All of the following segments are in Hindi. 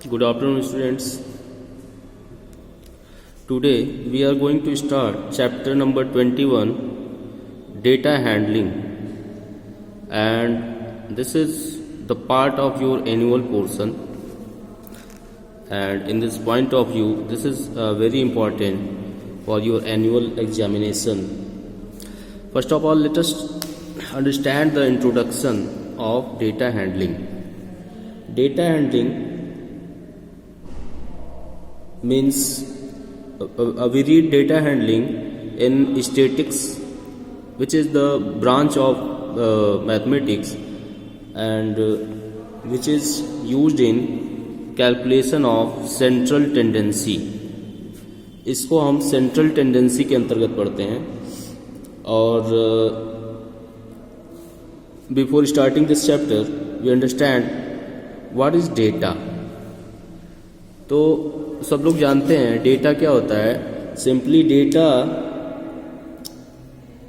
Good afternoon, students. Today we are going to start chapter number 21, data handling, and this is the part of your annual portion. And in this point of view, this is very important for your annual examination. First of all, let us understand the introduction of data handling. Data handling means we read data handling in statistics, which is the branch of mathematics, and which is used in calculation of central tendency. इसको हम central tendency के अंतर्गत पढ़ते हैं. और before starting this chapter, we understand what is data. तो सब लोग जानते हैं डेटा क्या होता है. Simply data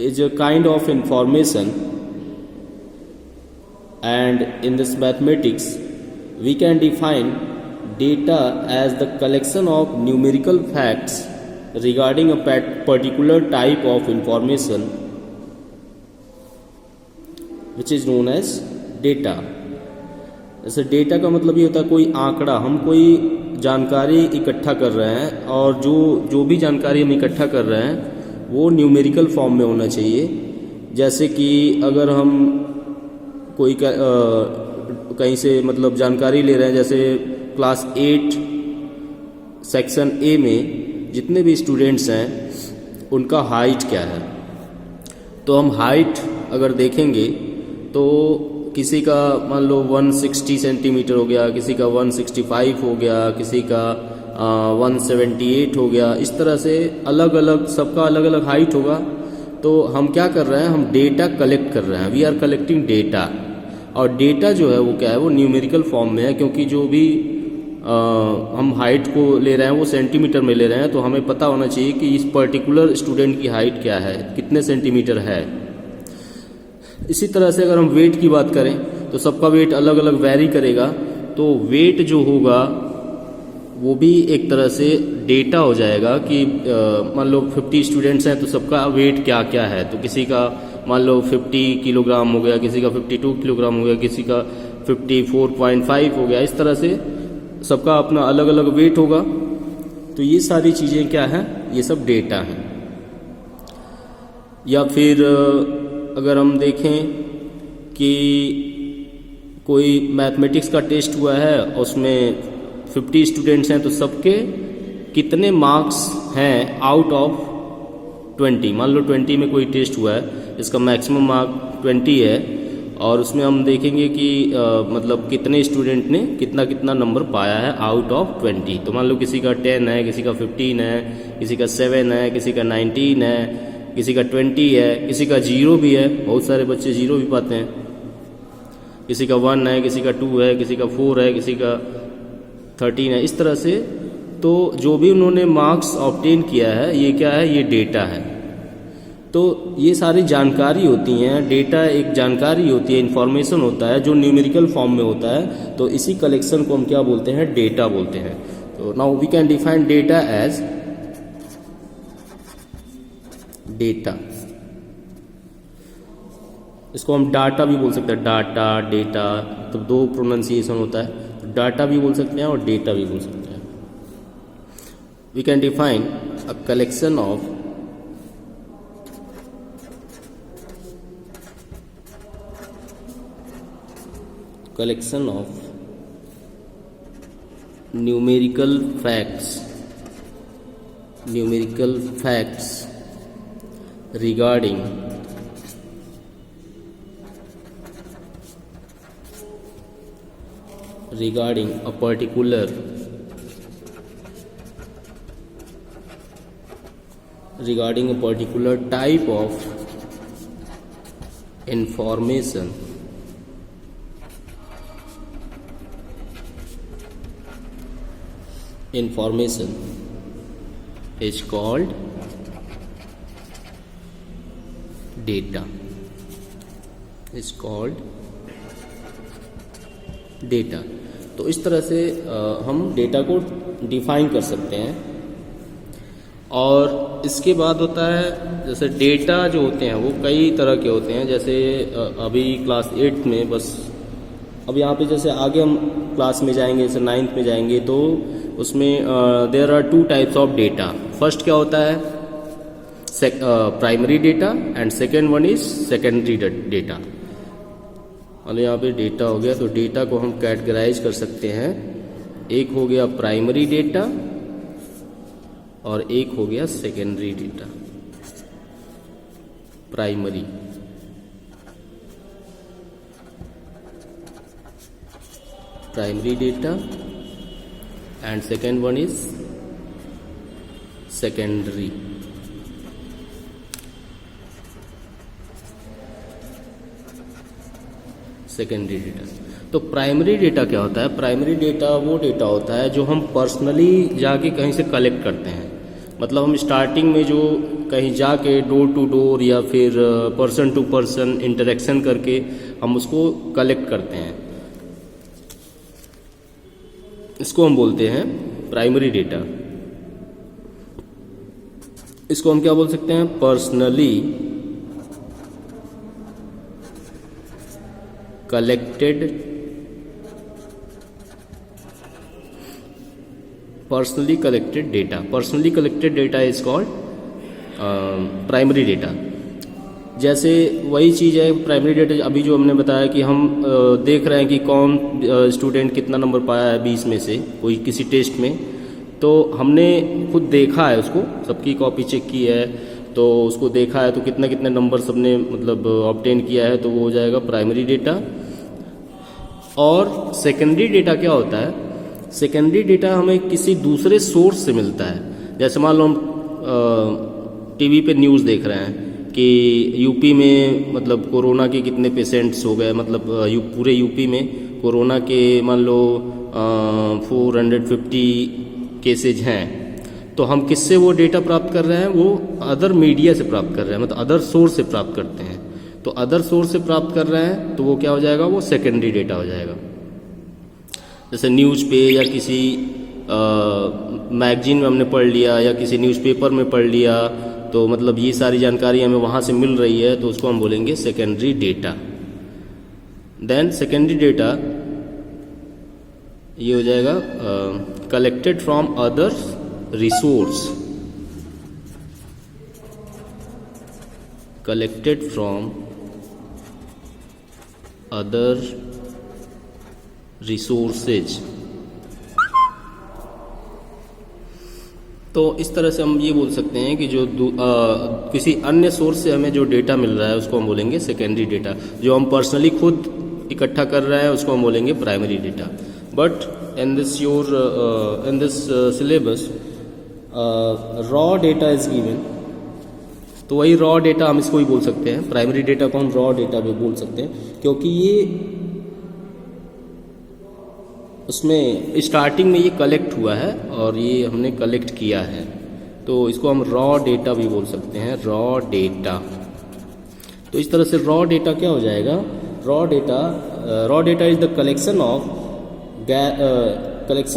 is a kind of information, and in this mathematics we can define data as the collection of numerical facts regarding a particular type of information which is known as data. जैसे डेटा का मतलब ये होता है कोई आंकड़ा, हम कोई जानकारी इकट्ठा कर रहे हैं, और जो भी जानकारी हम इकट्ठा कर रहे हैं वो न्यूमेरिकल फॉर्म में होना चाहिए. जैसे कि अगर हम कोई कहीं से मतलब जानकारी ले रहे हैं, जैसे क्लास 8 सेक्शन ए में जितने भी स्टूडेंट्स हैं उनका हाइट क्या है, तो हम हाइट अगर देखेंगे तो किसी का मान लो 160 सेंटीमीटर हो गया, किसी का 165 हो गया, किसी का 178 हो गया. इस तरह से अलग अलग सबका अलग अलग हाइट होगा. तो हम क्या कर रहे हैं, हम डेटा कलेक्ट कर रहे हैं. We are collecting data. और डेटा जो है वो क्या है, वो न्यूमेरिकल फॉर्म में है, क्योंकि जो भी हम हाइट को ले रहे हैं वो सेंटीमीटर में ले रहे हैं. तो हमें पता होना चाहिए कि इस पर्टिकुलर स्टूडेंट की हाइट क्या है, कितने सेंटीमीटर है. इसी तरह से अगर हम वेट की बात करें तो सबका वेट अलग अलग वैरी करेगा. तो वेट जो होगा वो भी एक तरह से डेटा हो जाएगा कि मान लो 50 स्टूडेंट्स हैं तो सबका वेट क्या क्या है. तो किसी का मान लो 50 किलोग्राम हो गया, किसी का 52 किलोग्राम हो गया, किसी का 54.5 हो गया. इस तरह से सबका अपना अलग अलग वेट होगा. तो ये सारी चीज़ें क्या हैं, ये सब डेटा हैं. या फिर अगर हम देखें कि कोई मैथमेटिक्स का टेस्ट हुआ है, उसमें 50 स्टूडेंट्स हैं, तो सबके कितने मार्क्स हैं आउट ऑफ 20. मान लो 20 में कोई टेस्ट हुआ है, इसका मैक्सिमम मार्क 20 है, और उसमें हम देखेंगे कि मतलब कितने स्टूडेंट ने कितना कितना नंबर पाया है आउट ऑफ 20. तो मान लो किसी का 10 है, किसी का 15 है, किसी का 7 है, किसी का 19 है, किसी का 20 है, किसी का 0 भी है. बहुत सारे बच्चे 0 भी पाते हैं. किसी का 1 है, किसी का 2 है, किसी का 4 है, किसी का 13 है. इस तरह से तो जो भी उन्होंने मार्क्स ऑब्टेन किया है, ये क्या है, ये डेटा है. तो ये सारी जानकारी होती हैं. डेटा एक जानकारी होती है, इंफॉर्मेशन होता है जो न्यूमेरिकल फॉर्म में होता है. तो इसी कलेक्शन को हम क्या बोलते हैं, डेटा बोलते हैं. तो now we can define data as data. इसको हम डाटा भी बोल सकते हैं. डाटा, डेटा, तो दो प्रोनाउंसिएशन होता है. डाटा भी बोल सकते हैं और डेटा भी बोल सकते हैं. We can define a collection of numerical facts regarding a particular type of information is called data. is called data. तो इस तरह से हम डेटा को डिफाइन कर सकते हैं। और इसके बाद होता है जैसे डेटा जो होते हैं वो कई तरह के होते हैं। जैसे अभी क्लास 8 में बस अब यहाँ पे जैसे आगे हम क्लास में जाएंगे, जैसे 9th में जाएंगे, तो उसमें there are 2 types of data. First क्या होता है, primary data, and second one is secondary data. और यहाँ पे डेटा हो गया, तो डेटा को हम कैटेगराइज कर सकते हैं। एक हो गया प्राइमरी डेटा और एक हो गया secondary data. Primary data and second one is secondary. Secondary data. तो प्राइमरी डेटा क्या होता है? प्राइमरी डेटा वो डेटा होता है जो हम पर्सनली जाके कहीं से कलेक्ट करते हैं। मतलब हम स्टार्टिंग में जो कहीं जाके डोर टू डोर या फिर पर्सन टू पर्सन इंटरेक्शन करके हम उसको कलेक्ट करते हैं, इसको हम बोलते हैं प्राइमरी डेटा। इसको हम क्या बोल सकते हैं? Personally collected data. Personally collected data is called primary data. जैसे वही चीज़ है प्राइमरी डेटा, अभी जो हमने बताया कि हम देख रहे हैं कि कौन स्टूडेंट कितना नंबर पाया है 20 में से कोई किसी टेस्ट में, तो हमने खुद देखा है, उसको सबकी कॉपी चेक की है, तो उसको देखा है तो कितने कितने नंबर सबने मतलब ऑब्टेन किया है, तो वो हो जाएगा प्राइमरी डेटा। और सेकेंडरी डेटा क्या होता है? सेकेंडरी डेटा हमें किसी दूसरे सोर्स से मिलता है। जैसे मान लो हम टीवी पे न्यूज़ देख रहे हैं कि यूपी में मतलब कोरोना के कितने पेशेंट्स हो गए, मतलब पूरे यूपी में कोरोना के मान लो 450 केसेज हैं। तो हम किससे वो डेटा प्राप्त कर रहे हैं? वो अदर मीडिया से प्राप्त कर रहे हैं, मतलब अदर सोर्स से प्राप्त करते हैं। तो अदर सोर्स से प्राप्त कर रहे हैं तो वो क्या हो जाएगा? वो सेकेंडरी डेटा हो जाएगा। जैसे न्यूज़ पे या किसी मैगजीन में हमने पढ़ लिया या किसी न्यूज़पेपर में पढ़ लिया, तो मतलब ये सारी जानकारी हमें वहाँ से मिल रही है, तो उसको हम बोलेंगे secondary data. Then secondary data ये हो जाएगा collected from other resource, collected from other resources. तो इस तरह से हम ये बोल सकते हैं कि जो किसी अन्य सोर्स से हमें जो डेटा मिल रहा है उसको हम बोलेंगे सेकेंडरी डेटा। जो हम पर्सनली खुद इकट्ठा कर रहे हैं उसको हम बोलेंगे primary data. But in this syllabus raw data is given, तो वही रॉ डेटा हम इसको ही बोल सकते हैं। प्राइमरी डेटा को हम रॉ डेटा भी बोल सकते हैं, क्योंकि ये उसमें स्टार्टिंग में ये कलेक्ट हुआ है और ये हमने कलेक्ट किया है, तो इसको हम रॉ डेटा भी बोल सकते हैं, रॉ डेटा। तो इस तरह से रॉ डेटा क्या हो जाएगा? Raw data is the collection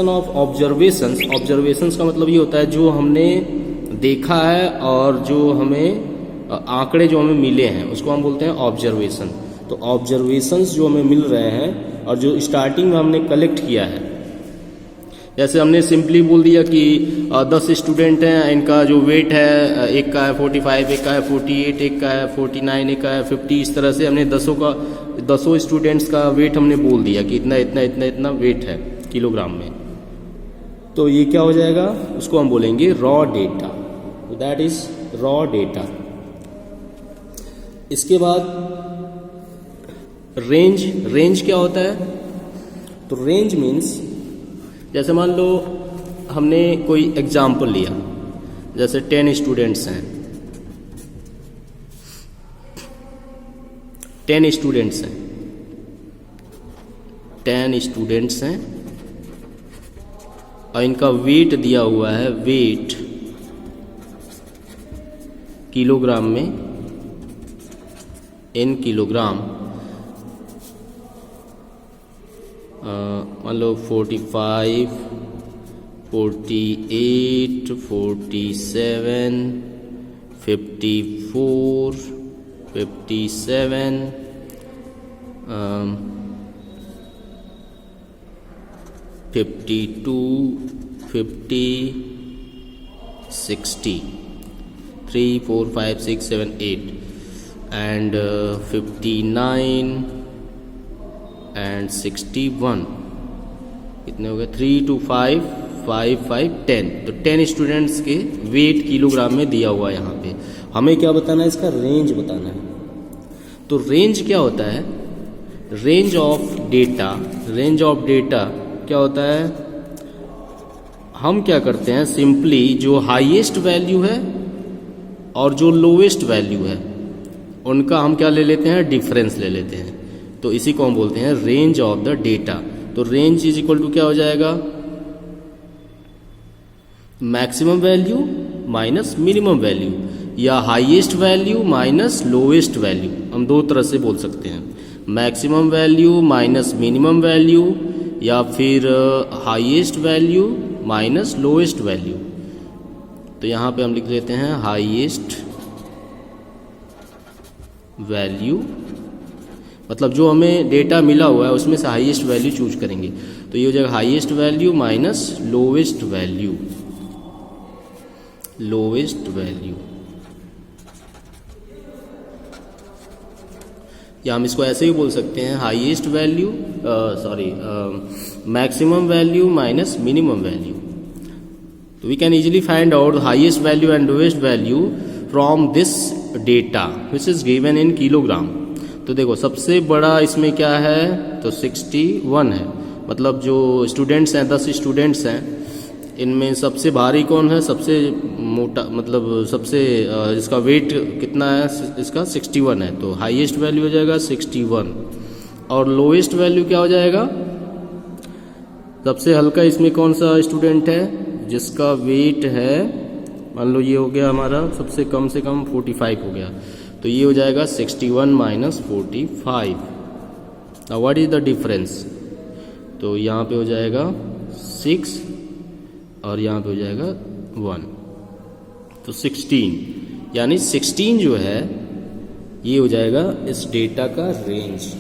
of observations. Observations का मतलब ये होता है जो हमने देखा है और जो हमें आंकड़े जो हमें मिले हैं उसको हम बोलते हैं ऑब्जर्वेशन। तो ऑब्जर्वेशंस जो हमें मिल रहे हैं और जो स्टार्टिंग में हमने कलेक्ट किया है, जैसे हमने सिंपली बोल दिया कि 10 स्टूडेंट हैं, इनका जो वेट है एक का है 45, एक का है 48, एक का है 49, एक का है 50। इस तरह से हमने 10 स्टूडेंट्स का वेट हमने बोल दिया कि इतना इतना इतना इतना वेट है किलोग्राम में। तो ये क्या हो जाएगा? उसको हम बोलेंगे raw data. That is raw data. इसके बाद रेंज क्या होता है? तो रेंज मीन्स जैसे मान लो हमने कोई एग्जाम्पल लिया, जैसे 10 स्टूडेंट्स हैं, 10 स्टूडेंट्स हैं, 10 स्टूडेंट्स हैं और इनका वेट दिया हुआ है, वेट किलोग्राम में, इन किलोग्राम। मान लो 45, 48, 47, 54, 57, 52, 50, 60, 3, 4, 5, 6, 7, 8 and 59 and 61. कितने हो गए? 3 to 5, 5, 5, 10. तो 10 स्टूडेंट्स के वेट किलोग्राम में दिया हुआ है यहाँ पे. हमें क्या बताना है? इसका रेंज बताना है. तो रेंज क्या होता है? Range of data. Range of data क्या होता है? हम क्या करते हैं, सिंपली जो हाईएस्ट वैल्यू है और जो लोवेस्ट वैल्यू है उनका हम क्या ले लेते हैं? डिफरेंस ले लेते हैं. तो इसी को हम बोलते हैं रेंज ऑफ द डेटा. तो रेंज इज इक्वल टू क्या हो जाएगा? Maximum value minus minimum value या highest value minus lowest value. हम दो तरह से बोल सकते हैं, maximum value minus minimum value या फिर highest value minus lowest value. तो यहाँ पे हम लिख लेते हैं हाईएस्ट वैल्यू, मतलब जो हमें डेटा मिला हुआ है उसमें से हाईएस्ट वैल्यू चूज करेंगे. तो ये हो जाएगा highest value minus lowest value. Lowest value, या हम इसको ऐसे ही बोल सकते हैं highest value maximum value minus minimum value. तो we can easily find out highest value and lowest value from this data which is given in kilogram. तो देखो सबसे बड़ा इसमें क्या है? तो 61 है. मतलब जो स्टूडेंट्स हैं 10 स्टूडेंट्स हैं, इनमें सबसे भारी कौन है? सबसे मोटा, मतलब सबसे इसका वेट कितना है? इसका 61 है. तो हाईएस्ट वैल्यू हो जाएगा 61 और लोएस्ट वैल्यू क्या हो जाएगा? सबसे हल्का इसमें कौन सा स्टूडेंट है? जिसका वेट है, मान लो ये हो गया हमारा सबसे कम से कम 45 हो गया. तो ये हो जाएगा 61 minus 45. Now what is the difference? तो यहाँ पे हो जाएगा 6 और यहाँ पे हो जाएगा 1. तो 16, यानी 16 जो है ये हो जाएगा इस डेटा का रेंज.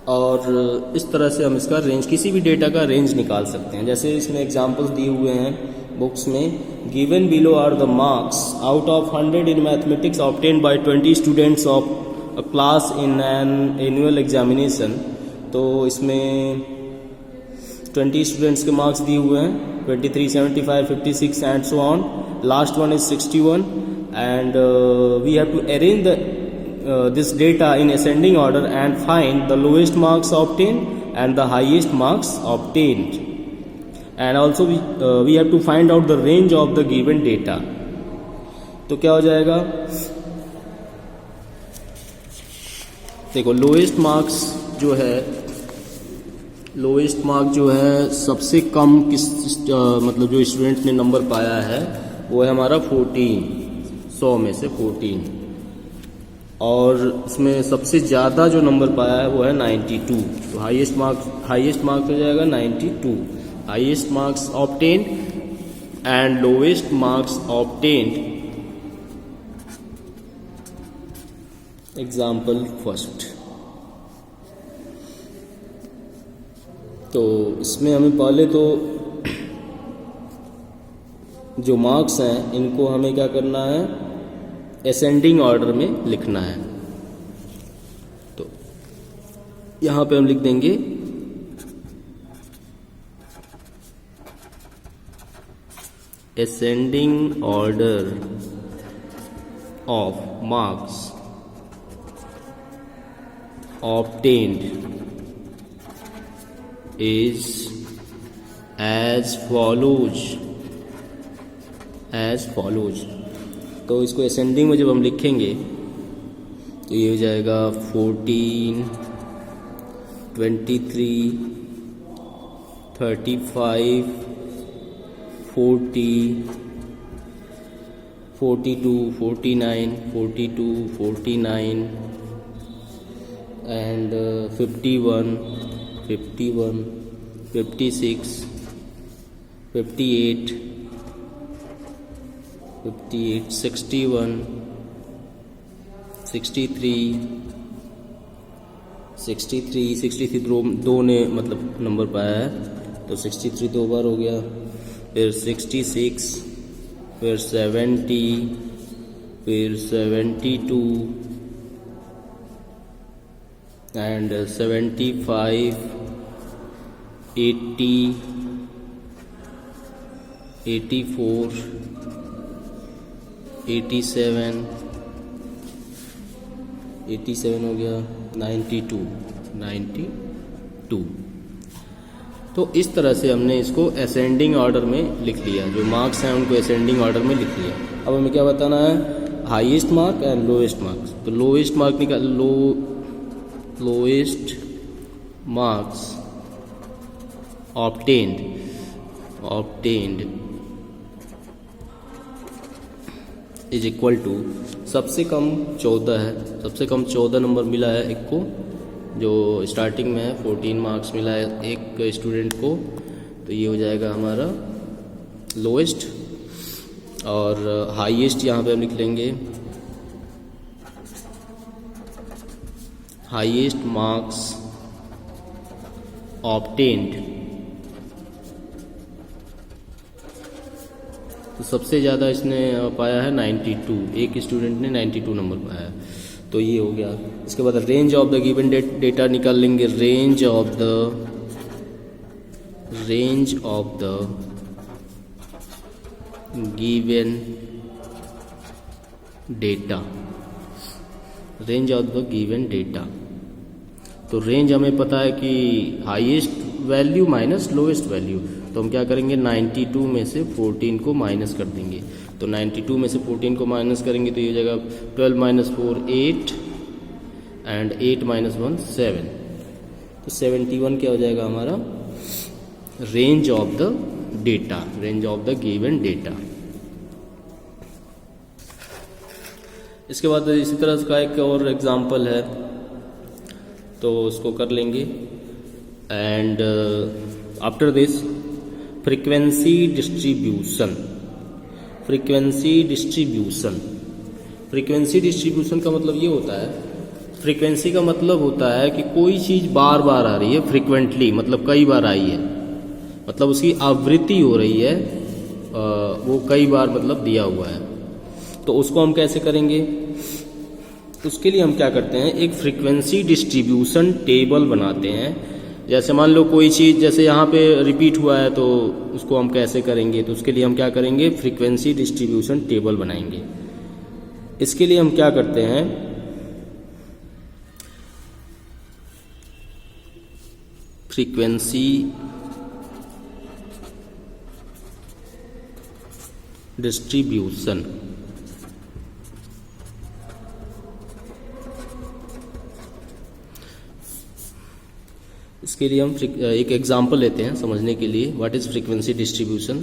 और इस तरह से हम इसका रेंज, किसी भी डेटा का रेंज निकाल सकते हैं. जैसे इसमें एग्जांपल्स दिए हुए हैं बुक्स में. Given below are the marks out of 100 in mathematics obtained by 20 students of a class in an annual examination. तो इसमें 20 स्टूडेंट्स के मार्क्स दिए हुए हैं, 23, 75, 56 and so on. Last one is 61 and we have to arrange the this data in ascending order and find the lowest marks obtained and the highest marks obtained, and also we have to find out the range of the given data. तो क्या हो जाएगा? देखो लोएस्ट मार्क्स जो है, लोएस्ट मार्क जो है सबसे कम किस मतलब जो स्टूडेंट ने नंबर पाया है वो है हमारा 14, 100 में से 14. और इसमें सबसे ज़्यादा जो नंबर पाया है वो है 92. तो हाईएस्ट मार्क्स हो जाएगा 92. Highest marks obtained and lowest marks obtained. Example first. तो इसमें हमें पहले तो जो मार्क्स हैं इनको हमें क्या करना है? असेंडिंग ऑर्डर में लिखना है. तो यहां पे हम लिख देंगे ascending order of marks obtained is as follows. तो इसको असेंडिंग में जब हम लिखेंगे तो ये हो जाएगा 14, 23, 35, 40, 42, 49, 42, 49 and 51, 51, 56, 58, 58, 61, 63, 63, 63 दो ने मतलब नंबर पाया है तो 63 दो बार हो गया। फिर 66, फिर 70, फिर 72 एंड 75, 80, 84, 87, 87 हो गया, 92, 92। तो इस तरह से हमने इसको असेंडिंग ऑर्डर में लिख लिया, जो मार्क्स हैं उनको असेंडिंग ऑर्डर में लिख लिया। अब हमें क्या बताना है, highest mark and lowest marks. तो लोएस्ट मार्क निकाल, lowest marks obtained is equal to, सबसे कम 14 है, सबसे कम 14 नंबर मिला है एक को, जो स्टार्टिंग में है 14 मार्क्स मिला है एक स्टूडेंट को, तो ये हो जाएगा हमारा लोएस्ट। और हाईएस्ट यहाँ पे हम लिख लेंगे, हाईएस्ट मार्क्स ऑब्टेन्ड, तो सबसे ज़्यादा इसने पाया है 92, एक स्टूडेंट ने 92 नंबर पाया है, तो ये हो गया। इसके बाद range of the given data निकाल लेंगे, range of the given data, range of the given data. तो रेंज हमें पता है कि highest value minus lowest value, तो हम क्या करेंगे 92 में से 14 को माइनस कर देंगे। तो 92 में से 14 को माइनस करेंगे तो ये हो जाएगा 12 माइनस 4 8 एंड 8 माइनस 1 7, तो 71 क्या हो जाएगा हमारा range of the data, range of the given data. इसके बाद इसी तरह का एक और एग्जांपल है, तो उसको कर लेंगे। And after this frequency distribution, frequency distribution का मतलब ये होता है, फ्रीक्वेंसी का मतलब होता है कि कोई चीज़ बार बार आ रही है, फ्रीक्वेंटली मतलब कई बार आई है, मतलब उसकी आवृत्ति हो रही है, वो कई बार मतलब दिया हुआ है। तो उसको हम कैसे करेंगे, उसके लिए हम क्या करते हैं, एक फ्रीक्वेंसी डिस्ट्रीब्यूशन टेबल बनाते हैं। जैसे मान लो कोई चीज़ जैसे यहाँ पे रिपीट हुआ है, तो उसको हम कैसे करेंगे, तो उसके लिए हम क्या करेंगे, फ्रीक्वेंसी डिस्ट्रीब्यूशन टेबल बनाएंगे। इसके लिए हम क्या करते हैं, फ्रीक्वेंसी डिस्ट्रीब्यूशन, इसके लिए हम एक एग्जांपल लेते हैं समझने के लिए, व्हाट इज फ्रीक्वेंसी डिस्ट्रीब्यूशन।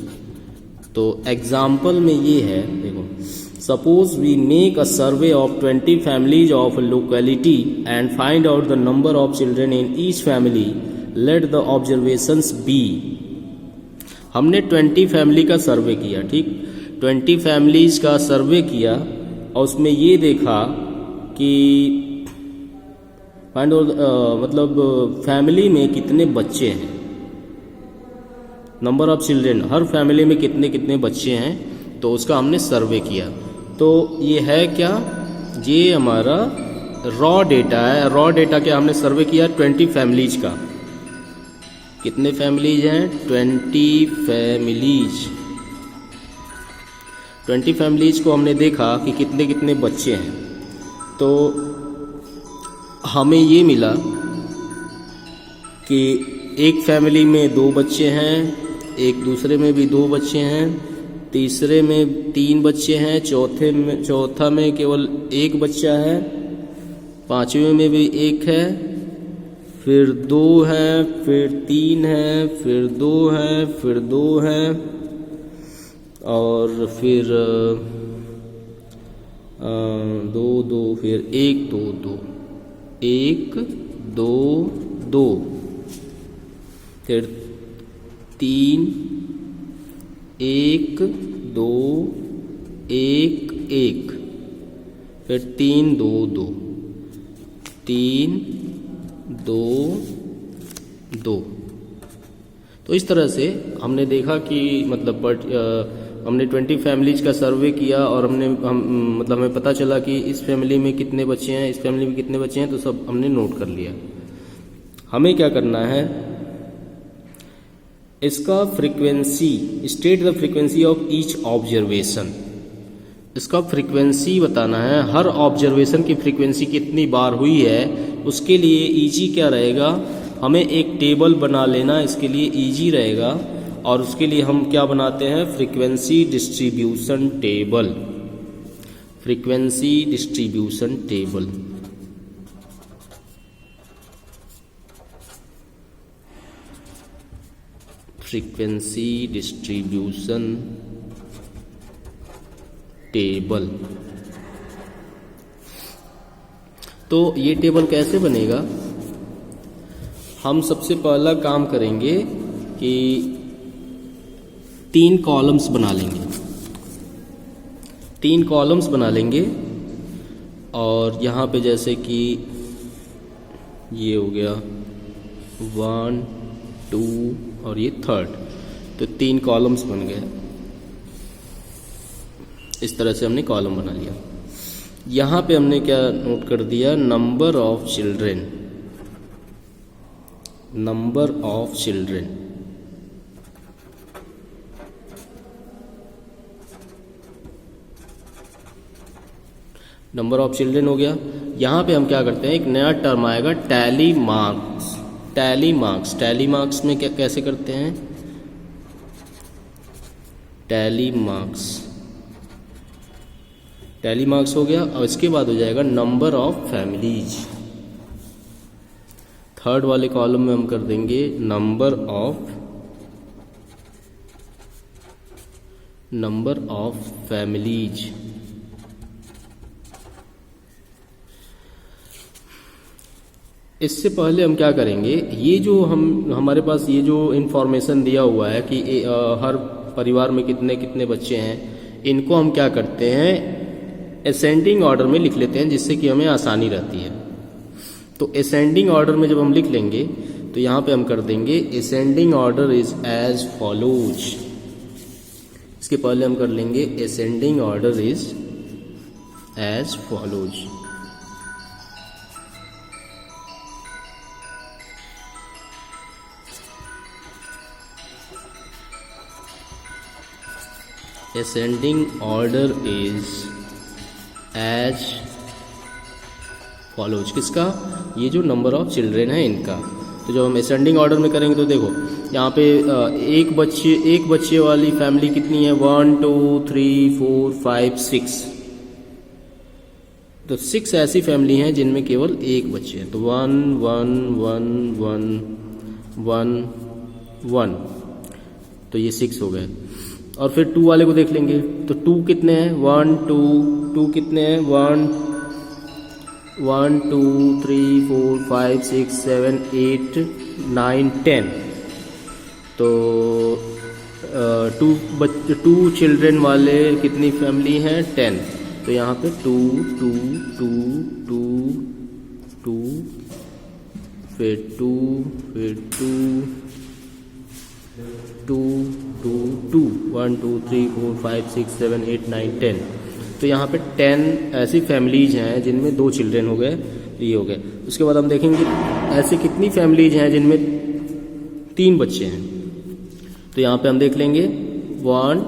तो एग्जांपल में ये है, देखो, suppose we make a survey of 20 families of a locality and find out the number of children in each family, let the observations be. हमने 20 फैमिली का सर्वे किया, ठीक, 20 फैमिलीज का सर्वे किया और उसमें ये देखा कि फाइंड मतलब फैमिली में कितने बच्चे हैं, number of children, her family में कितने कितने बच्चे हैं, तो उसका हमने सर्वे किया। तो ये है क्या, ये हमारा रॉ डेटा है। रॉ डेटा क्या हमने सर्वे किया 20 फैमिलीज का, कितने फैमिलीज हैं 20 फैमिलीज, 20 फैमिलीज को हमने देखा कि कितने कितने बच्चे हैं। तो हमें ये मिला कि एक फैमिली में 2 बच्चे हैं, एक दूसरे में भी 2 बच्चे हैं, तीसरे में 3 बच्चे हैं, चौथा में केवल 1 बच्चा है, पांचवें में भी 1 है, फिर 2 हैं, फिर 3 हैं, फिर 2 हैं, फिर 2 हैं, और फिर दो दो, फिर एक दो दो, एक दो दो, फिर तीन, एक दो, एक एक, फिर तीन दो दो, तीन दो दो। तो इस तरह से हमने देखा कि मतलब हमने 20 फैमिलीज का सर्वे किया और मतलब हमें पता चला कि इस फैमिली में कितने बच्चे हैं, इस फैमिली में कितने बच्चे हैं, तो सब हमने नोट कर लिया। हमें क्या करना है, इसका frequency, state the frequency of each observation, इसका फ्रीक्वेंसी बताना है, हर ऑब्जर्वेशन की फ्रीक्वेंसी कितनी बार हुई है। उसके लिए इजी क्या रहेगा, हमें एक टेबल बना लेना, इसके लिए इजी रहेगा। और उसके लिए हम क्या बनाते हैं, frequency distribution table, frequency distribution table. Frequency distribution table. तो ये टेबल कैसे बनेगा, हम सबसे पहला काम करेंगे कि 3 कॉलम्स बना लेंगे, 3 कॉलम्स बना लेंगे। और यहाँ पे जैसे कि ये हो गया 1 2 और ये 3rd, तो 3 कॉलम्स बन गए। इस तरह से हमने कॉलम बना लिया। यहाँ पे हमने क्या नोट कर दिया, number of children, number of children. Number of children हो गया। यहाँ पे हम क्या करते हैं, एक नया टर्म आएगा tally marks, tally marks. Tally marks में क्या कैसे करते हैं, टैली मार्क्स, टैली मार्क्स हो गया। और इसके बाद हो जाएगा नंबर ऑफ फैमिलीज। 3rd वाले कॉलम में हम कर देंगे नंबर ऑफ फैमिलीज। इससे पहले हम क्या करेंगे, ये जो हमारे पास ये जो इंफॉर्मेशन दिया हुआ है कि हर परिवार में कितने कितने बच्चे हैं, इनको हम क्या करते हैं, असेंडिंग ऑर्डर में लिख लेते हैं, जिससे कि हमें आसानी रहती है। तो असेंडिंग ऑर्डर में जब हम लिख लेंगे तो यहाँ पे हम कर देंगे ascending order is as follows. इसके पहले हम कर लेंगे ascending order is as follows. Ascending order is as follows. किसका, ये जो नंबर ऑफ चिल्ड्रेन है इनका। तो जब हम असेंडिंग ऑर्डर में करेंगे तो देखो यहाँ पे एक बच्चे वाली फैमिली कितनी है, 1 2 3 4 5 6। तो 6 ऐसी फैमिली हैं जिनमें केवल एक बच्चे हैं। तो 1 1 1 1 1 1, तो ये 6 हो गए। और फिर 2 वाले को देख लेंगे तो 2 कितने हैं, 1 2 2 कितने हैं, 1 2 3 4 5 6 7 8 9 10। तो 2 चिल्ड्रेन वाले कितनी फैमिली हैं, 10। तो यहाँ पे 2 2 2 2 2, फिर 2 फिर 2 2 2 2 1 2 3 4 5 6 7 8 9 10। तो यहाँ पे 10 ऐसी फैमिलीज हैं जिनमें 2 चिल्ड्रेन हो गए, ये हो गए। उसके बाद हम देखेंगे ऐसी कितनी फैमिलीज हैं जिनमें 3 बच्चे हैं। तो यहाँ पे हम देख लेंगे 1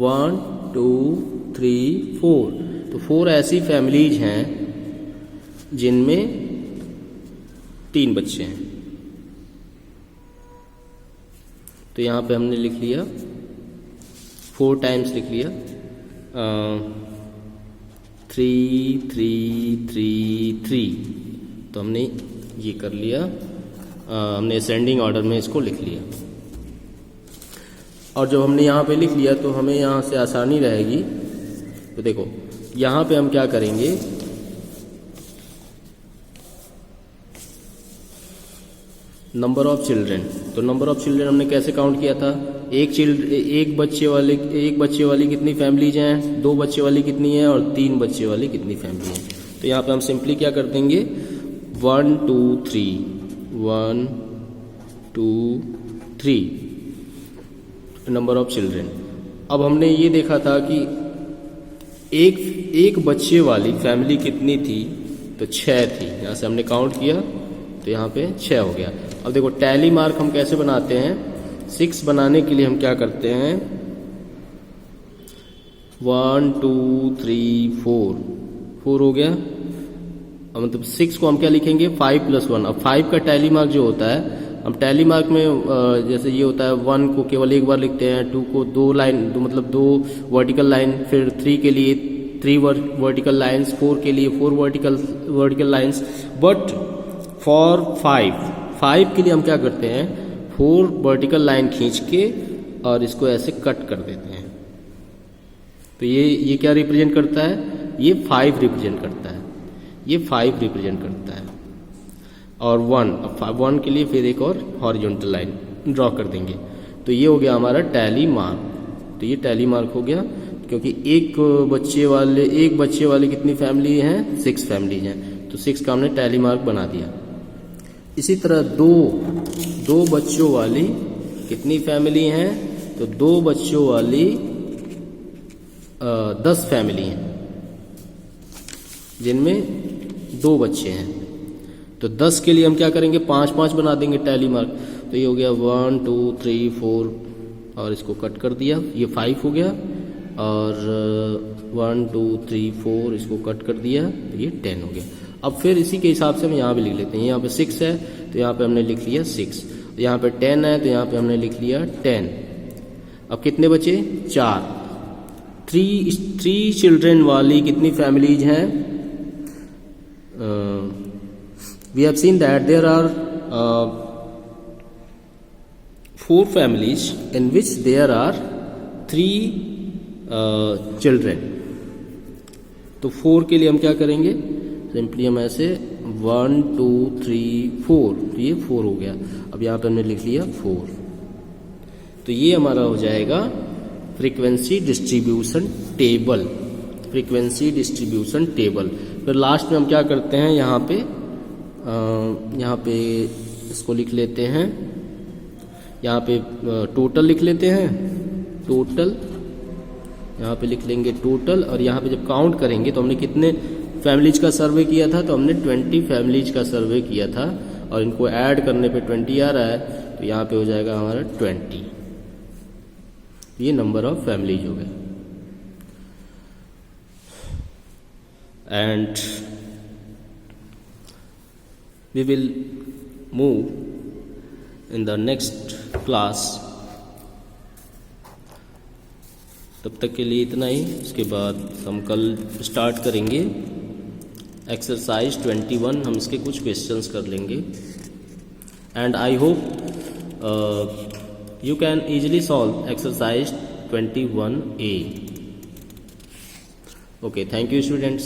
1 2 3 4। तो 4 ऐसी फैमिलीज हैं जिनमें 3 बच्चे हैं। तो यहाँ पे हमने लिख लिया 4 टाइम्स लिख लिया, 3 3 3 3। तो हमने ये कर लिया, हमने असेंडिंग ऑर्डर में इसको लिख लिया। और जब हमने यहाँ पे लिख लिया तो हमें यहाँ से आसानी रहेगी। तो देखो यहाँ पे हम क्या करेंगे, नंबर ऑफ चिल्ड्रेन। तो नंबर ऑफ चिल्ड्रेन हमने कैसे काउंट किया था, एक बच्चे वाली कितनी फैमिलीज हैं, 2 बच्चे वाली कितनी है और 3 बच्चे वाली कितनी फैमिली है। तो यहाँ पे हम सिंपली क्या कर देंगे 1 2 3 1 2 3 नंबर ऑफ चिल्ड्रेन। अब हमने ये देखा था कि एक बच्चे वाली फैमिली कितनी थी, तो 6 थी। यहाँ से हमने काउंट किया तो यहाँ पे 6 हो गया। अब देखो टैली मार्क हम कैसे बनाते हैं, 6 बनाने के लिए हम क्या करते हैं 1 2 3 4 हो गया। अब मतलब 6 को हम क्या लिखेंगे 5 + 1। अब 5 का टैली मार्क जो होता है, हम टैली मार्क में जैसे ये होता है 1 को केवल एक बार लिखते हैं, 2 को 2 वर्टिकल लाइन, फिर 3 के लिए 3 वर्टिकल लाइंस, 4 के लिए 4 वर्टिकल लाइंस। बट फॉर 5 के लिए हम क्या करते हैं 4 वर्टिकल लाइन खींच के और इसको ऐसे कट कर देते हैं। तो ये क्या रिप्रेजेंट करता है, ये 5 रिप्रेजेंट करता है, ये 5 रिप्रेजेंट करता है। और 1 के लिए फिर एक और हॉरिजॉन्टल लाइन ड्रॉ कर देंगे। तो ये हो गया हमारा टैली मार्क। तो ये टैली मार्क हो गया, क्योंकि एक बच्चे वाले कितनी फैमिली हैं 6 फैमिली हैं, तो 6 का हमने टैली मार्क बना दिया। इसी तरह दो बच्चों वाली कितनी फैमिली हैं, तो 2 बच्चों वाली 10 फैमिली हैं जिनमें 2 बच्चे हैं। तो 10 के लिए हम क्या करेंगे 5 बना देंगे टैली मार्क। तो ये हो गया 1 2 3 4 और इसको कट कर दिया, ये 5 हो गया। और 1 2 3 4 इसको कट कर दिया, तो ये 10 हो गया। अब फिर इसी के हिसाब से हम यहाँ भी लिख लेते हैं। यहाँ पे 6 है तो यहाँ पे हमने लिख लिया 6, यहाँ पे 10 है तो यहाँ पे हमने लिख लिया 10। अब कितने बचे 4। 3 चिल्ड्रेन वाली कितनी फैमिलीज हैं, we have seen that there are 4 families in which there are 3 children। तो 4 के लिए हम क्या करेंगे, सिंपली हम ऐसे 1 2 3 4, तो ये 4 हो गया। अब यहाँ पे हमने लिख लिया 4। तो ये हमारा हो जाएगा frequency distribution table. Frequency distribution table. फिर लास्ट में हम क्या करते हैं, यहाँ पे इसको लिख लेते हैं, यहाँ पे टोटल लिख लेते हैं, टोटल यहाँ पे लिख लेंगे टोटल। और यहाँ पे जब काउंट करेंगे तो हमने कितने फैमिलीज का सर्वे किया था, तो हमने 20 फैमिलीज का सर्वे किया था और इनको ऐड करने पे 20 आ रहा है, तो यहाँ पे हो जाएगा हमारा 20। ये नंबर ऑफ फैमिलीज हो गए। And we will move in the next class। तब तक के लिए इतना ही। उसके बाद हम कल स्टार्ट करेंगे एक्सरसाइज 21। हम इसके कुछ क्वेश्चंस कर लेंगे। And I hope you can easily solve exercise 21A. Okay, thank you students.